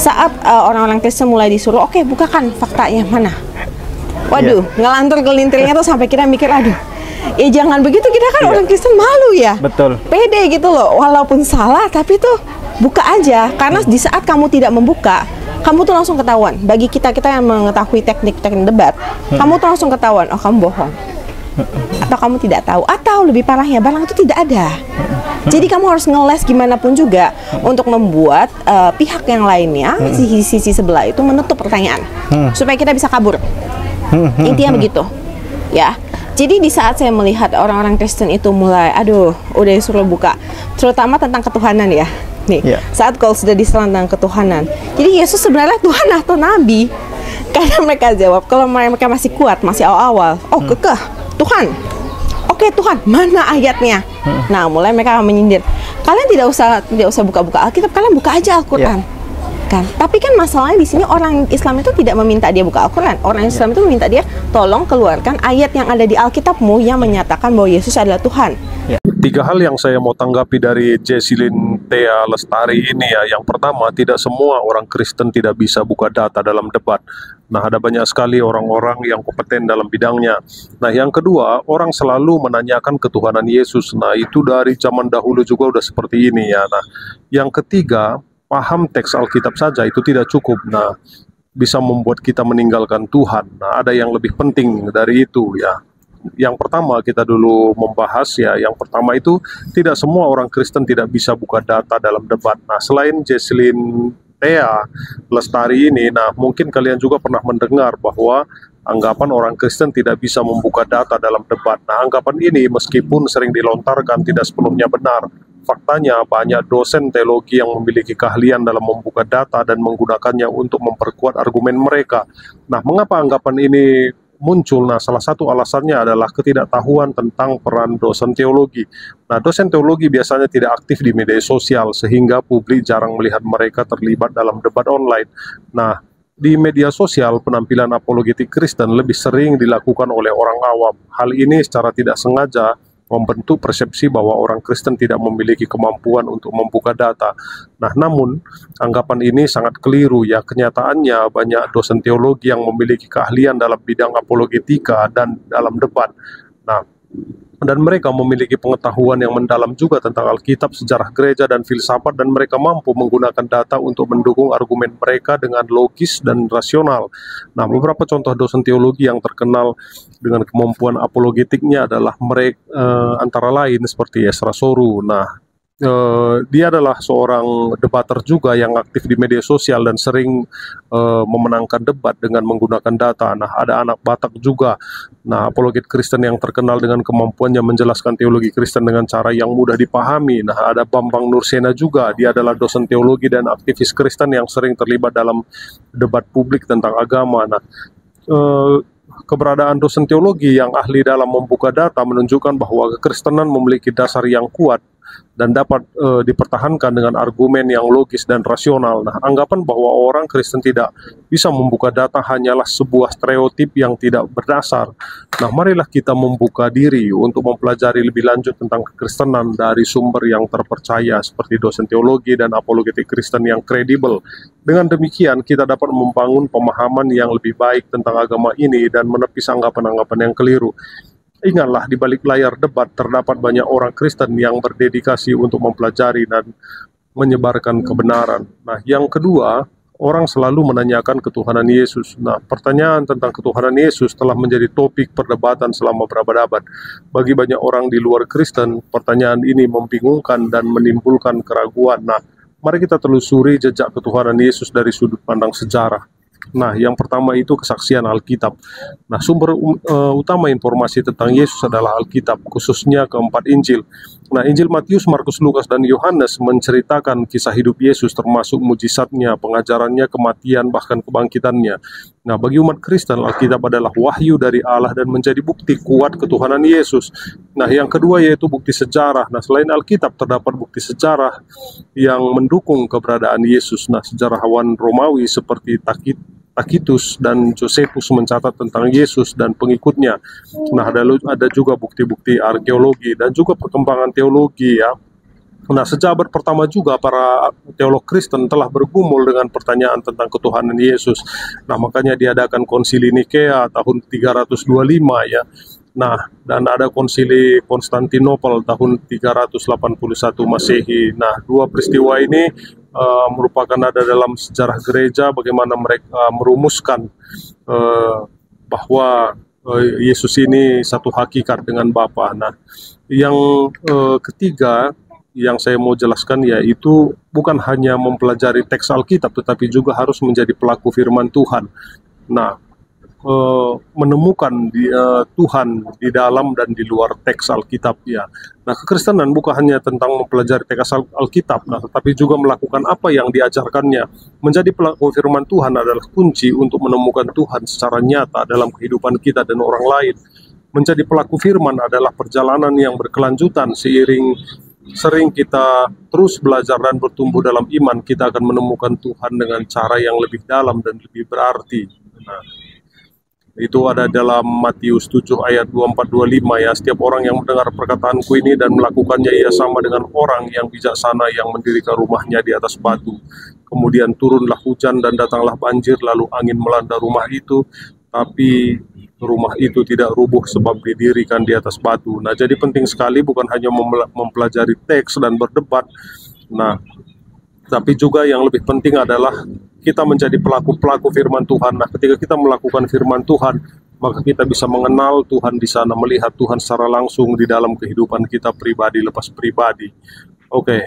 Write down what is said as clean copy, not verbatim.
saat orang-orang Kristen mulai disuruh, oke, bukakan faktanya mana. Waduh, ngelantur kelintirnya tuh sampai kita mikir, aduh, ya jangan begitu, kita kan orang Kristen malu ya. Betul. Pede gitu loh, walaupun salah tapi tuh buka aja. Karena di saat kamu tidak membuka, kamu tuh langsung ketahuan. Bagi kita-kita yang mengetahui teknik-teknik debat, kamu tuh langsung ketahuan, oh kamu bohong, atau kamu tidak tahu, atau lebih parahnya barang itu tidak ada. Jadi kamu harus ngeles gimana pun juga untuk membuat pihak yang lainnya, sisi sebelah itu menutup pertanyaan supaya kita bisa kabur. Intinya begitu ya. Jadi di saat saya melihat orang-orang Kristen itu mulai, aduh, udah disuruh buka, terutama tentang ketuhanan ya. Nih, saat kalau sudah diserang tentang ketuhanan, jadi Yesus sebenarnya Tuhan atau Nabi? Karena mereka jawab, kalau mereka masih kuat, masih awal-awal, oh kekeh, Tuhan. Oke Tuhan, mana ayatnya? Nah, mulai mereka menyindir. Kalian tidak usah buka-buka Alkitab, kalian buka aja Al-Quran. Kan? Tapi kan masalahnya di sini orang Islam itu tidak meminta dia buka Al-Quran. Orang Islam itu meminta dia, tolong keluarkan ayat yang ada di Alkitabmu yang menyatakan bahwa Yesus adalah Tuhan. Tiga hal yang saya mau tanggapi dari Jessilyn Thea Lestari ini ya. Yang pertama, tidak semua orang Kristen tidak bisa buka data dalam debat. Nah, ada banyak sekali orang-orang yang kompeten dalam bidangnya. Nah, yang kedua, orang selalu menanyakan ketuhanan Yesus. Nah, itu dari zaman dahulu juga udah seperti ini ya. Nah, yang ketiga, paham teks Alkitab saja itu tidak cukup. Nah, bisa membuat kita meninggalkan Tuhan. Nah, ada yang lebih penting dari itu ya. Yang pertama kita dulu membahas ya, yang pertama itu tidak semua orang Kristen tidak bisa buka data dalam debat. Nah, selain Jessilyn Thea Lestari ini, nah mungkin kalian juga pernah mendengar bahwa anggapan orang Kristen tidak bisa membuka data dalam debat. Nah, anggapan ini meskipun sering dilontarkan tidak sepenuhnya benar. Faktanya banyak dosen teologi yang memiliki keahlian dalam membuka data dan menggunakannya untuk memperkuat argumen mereka. Nah, mengapa anggapan ini muncul? Nah, salah satu alasannya adalah ketidaktahuan tentang peran dosen teologi. Nah, dosen teologi biasanya tidak aktif di media sosial sehingga publik jarang melihat mereka terlibat dalam debat online. Nah, di media sosial penampilan apologetik Kristen lebih sering dilakukan oleh orang awam. Hal ini secara tidak sengaja membentuk persepsi bahwa orang Kristen tidak memiliki kemampuan untuk membuka data. Nah, namun anggapan ini sangat keliru ya. Kenyataannya banyak dosen teologi yang memiliki keahlian dalam bidang apologetika dan dalam debat. Nah, dan mereka memiliki pengetahuan yang mendalam juga tentang Alkitab, sejarah gereja, dan filsafat, dan mereka mampu menggunakan data untuk mendukung argumen mereka dengan logis dan rasional. Nah, beberapa contoh dosen teologi yang terkenal dengan kemampuan apologetiknya adalah mereka antara lain seperti Ezra Soru. Nah, dia adalah seorang debater juga yang aktif di media sosial dan sering memenangkan debat dengan menggunakan data. Nah, ada anak Batak juga. Nah, apologet Kristen yang terkenal dengan kemampuannya menjelaskan teologi Kristen dengan cara yang mudah dipahami. Nah, ada Bambang Nursena juga. Dia adalah dosen teologi dan aktivis Kristen yang sering terlibat dalam debat publik tentang agama. Nah, keberadaan dosen teologi yang ahli dalam membuka data menunjukkan bahwa kekristenan memiliki dasar yang kuat dan dapat dipertahankan dengan argumen yang logis dan rasional. Nah, anggapan bahwa orang Kristen tidak bisa membuka data hanyalah sebuah stereotip yang tidak berdasar. Nah, marilah kita membuka diri untuk mempelajari lebih lanjut tentang kekristenan dari sumber yang terpercaya seperti dosen teologi dan apologetik Kristen yang kredibel. Dengan demikian, kita dapat membangun pemahaman yang lebih baik tentang agama ini dan menepis anggapan-anggapan yang keliru. Ingatlah, di balik layar debat terdapat banyak orang Kristen yang berdedikasi untuk mempelajari dan menyebarkan kebenaran. Nah, yang kedua, orang selalu menanyakan ketuhanan Yesus. Nah, pertanyaan tentang ketuhanan Yesus telah menjadi topik perdebatan selama berabad-abad. Bagi banyak orang di luar Kristen, pertanyaan ini membingungkan dan menimbulkan keraguan. Nah, mari kita telusuri jejak ketuhanan Yesus dari sudut pandang sejarah. Nah, yang pertama itu kesaksian Alkitab. Nah, sumber utama informasi tentang Yesus adalah Alkitab, khususnya keempat Injil. Nah, Injil Matius, Markus, Lukas, dan Yohanes menceritakan kisah hidup Yesus termasuk mujizatnya, pengajarannya, kematian, bahkan kebangkitannya. Nah, bagi umat Kristen, Alkitab adalah wahyu dari Allah dan menjadi bukti kuat ketuhanan Yesus. Nah, yang kedua yaitu bukti sejarah. Nah, selain Alkitab terdapat bukti sejarah yang mendukung keberadaan Yesus. Nah, sejarawan Romawi seperti Tacitus dan Josephus mencatat tentang Yesus dan pengikutnya. Nah, ada juga bukti-bukti arkeologi dan juga perkembangan teologi ya. Nah, sejak abad pertama juga para teolog Kristen telah bergumul dengan pertanyaan tentang ketuhanan Yesus. Nah, makanya diadakan konsili Nikea tahun 325 ya. Nah, dan ada konsili Konstantinopel tahun 381 Masehi. Nah, dua peristiwa ini merupakan ada dalam sejarah gereja bagaimana mereka merumuskan bahwa Yesus ini satu hakikat dengan Bapa. Nah, yang ketiga yang saya mau jelaskan yaitu bukan hanya mempelajari teks Alkitab, tetapi juga harus menjadi pelaku firman Tuhan. Nah, menemukan Tuhan di dalam dan di luar teks Alkitab ya. Nah, kekristenan bukan hanya tentang mempelajari teks Alkitab, nah, tetapi juga melakukan apa yang diajarkannya. Menjadi pelaku firman Tuhan adalah kunci untuk menemukan Tuhan secara nyata dalam kehidupan kita dan orang lain. Menjadi pelaku firman adalah perjalanan yang berkelanjutan. Sering kita terus belajar dan bertumbuh dalam iman, kita akan menemukan Tuhan dengan cara yang lebih dalam dan lebih berarti. Nah, itu ada dalam Matius 7 ayat 24-25 ya. Setiap orang yang mendengar perkataanku ini dan melakukannya, ia sama dengan orang yang bijaksana yang mendirikan rumahnya di atas batu. Kemudian turunlah hujan dan datanglah banjir, lalu angin melanda rumah itu, tapi rumah itu tidak rubuh sebab didirikan di atas batu. Nah, jadi penting sekali bukan hanya mempelajari teks dan berdebat. Nah, tapi juga yang lebih penting adalah kita menjadi pelaku-pelaku firman Tuhan. Nah, ketika kita melakukan firman Tuhan, maka kita bisa mengenal Tuhan di sana, melihat Tuhan secara langsung di dalam kehidupan kita pribadi lepas pribadi. Oke,